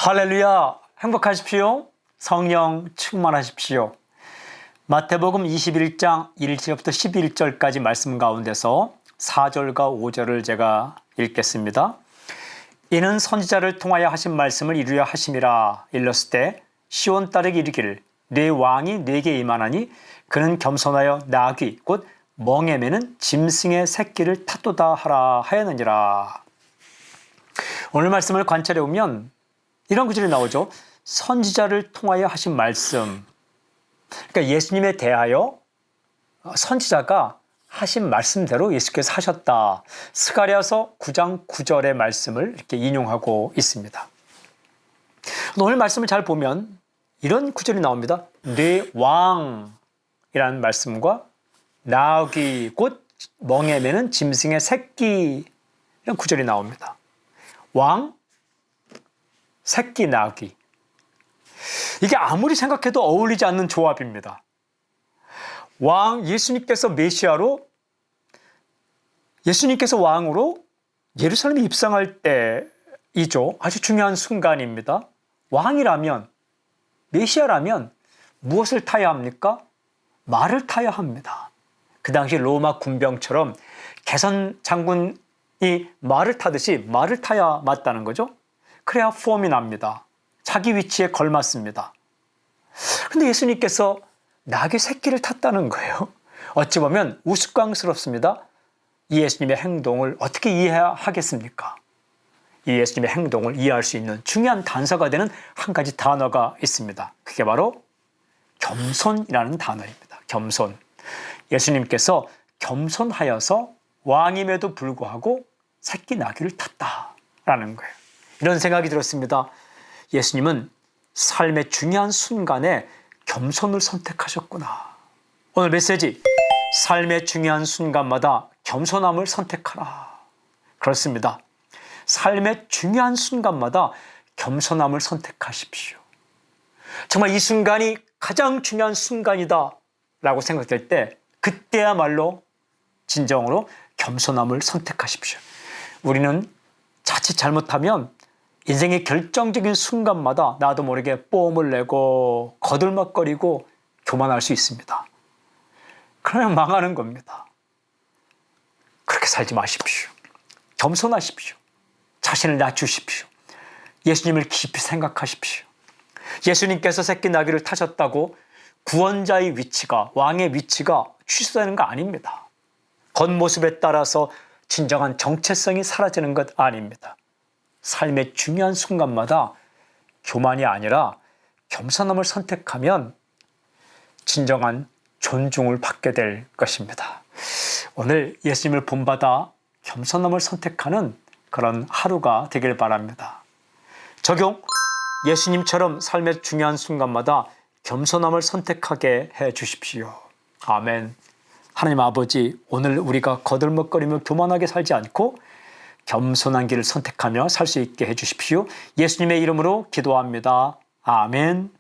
할렐루야! 행복하십시오. 성령 충만하십시오. 마태복음 21장 1절부터 11절까지 말씀 가운데서 4절과 5절을 제가 읽겠습니다. 이는 선지자를 통하여 하신 말씀을 이루려 하심이라. 일렀을 때 시온 딸에게 이르기를 내 왕이 내게 임하나니 그는 겸손하여 나귀 곧 멍에 매는 짐승의 새끼를 탔도다 하라 하였느니라. 오늘 말씀을 관찰해 보면 이런 구절이 나오죠. 선지자를 통하여 하신 말씀. 그러니까 예수님에 대하여 선지자가 하신 말씀대로 예수께서 하셨다. 스가랴서 9장 9절의 말씀을 이렇게 인용하고 있습니다. 오늘 말씀을 잘 보면 이런 구절이 나옵니다. 내 왕이라는 말씀과 나귀 곧 멍에 매는 짐승의 새끼 이런 구절이 나옵니다. 왕, 새끼, 나귀. 이게 아무리 생각해도 어울리지 않는 조합입니다. 왕, 예수님께서 메시아로, 예수님께서 왕으로 예루살렘에 입성할 때이죠. 아주 중요한 순간입니다. 왕이라면, 메시아라면 무엇을 타야 합니까? 말을 타야 합니다. 그 당시 로마 군병처럼 개선 장군이 말을 타듯이 말을 타야 맞다는 거죠. 그래야 폼이 납니다. 자기 위치에 걸맞습니다. 근데 예수님께서 나귀 새끼를 탔다는 거예요. 어찌 보면 우스꽝스럽습니다. 이 예수님의 행동을 어떻게 이해하겠습니까? 이 예수님의 행동을 이해할 수 있는 중요한 단서가 되는 한 가지 단어가 있습니다. 그게 바로 겸손이라는 단어입니다. 겸손. 예수님께서 겸손하여서 왕임에도 불구하고 새끼 나귀를 탔다라는 거예요. 이런 생각이 들었습니다. 예수님은 삶의 중요한 순간에 겸손을 선택하셨구나. 오늘 메시지, 삶의 중요한 순간마다 겸손함을 선택하라. 그렇습니다. 삶의 중요한 순간마다 겸손함을 선택하십시오. 정말 이 순간이 가장 중요한 순간이다 라고 생각될 때 그때야말로 진정으로 겸손함을 선택하십시오. 우리는 자칫 잘못하면 인생의 결정적인 순간마다 나도 모르게 뽐을 내고 거들먹거리고 교만할 수 있습니다. 그러면 망하는 겁니다. 그렇게 살지 마십시오. 겸손하십시오. 자신을 낮추십시오. 예수님을 깊이 생각하십시오. 예수님께서 새끼 나귀를 타셨다고 구원자의 위치가, 왕의 위치가 취소되는 거 아닙니다. 겉모습에 따라서 진정한 정체성이 사라지는 것 아닙니다. 삶의 중요한 순간마다 교만이 아니라 겸손함을 선택하면 진정한 존중을 받게 될 것입니다. 오늘 예수님을 본받아 겸손함을 선택하는 그런 하루가 되길 바랍니다. 적용, 예수님처럼 삶의 중요한 순간마다 겸손함을 선택하게 해 주십시오. 아멘. 하나님 아버지, 오늘 우리가 거들먹거리며 교만하게 살지 않고 겸손한 길을 선택하며 살 수 있게 해 주십시오. 예수님의 이름으로 기도합니다. 아멘.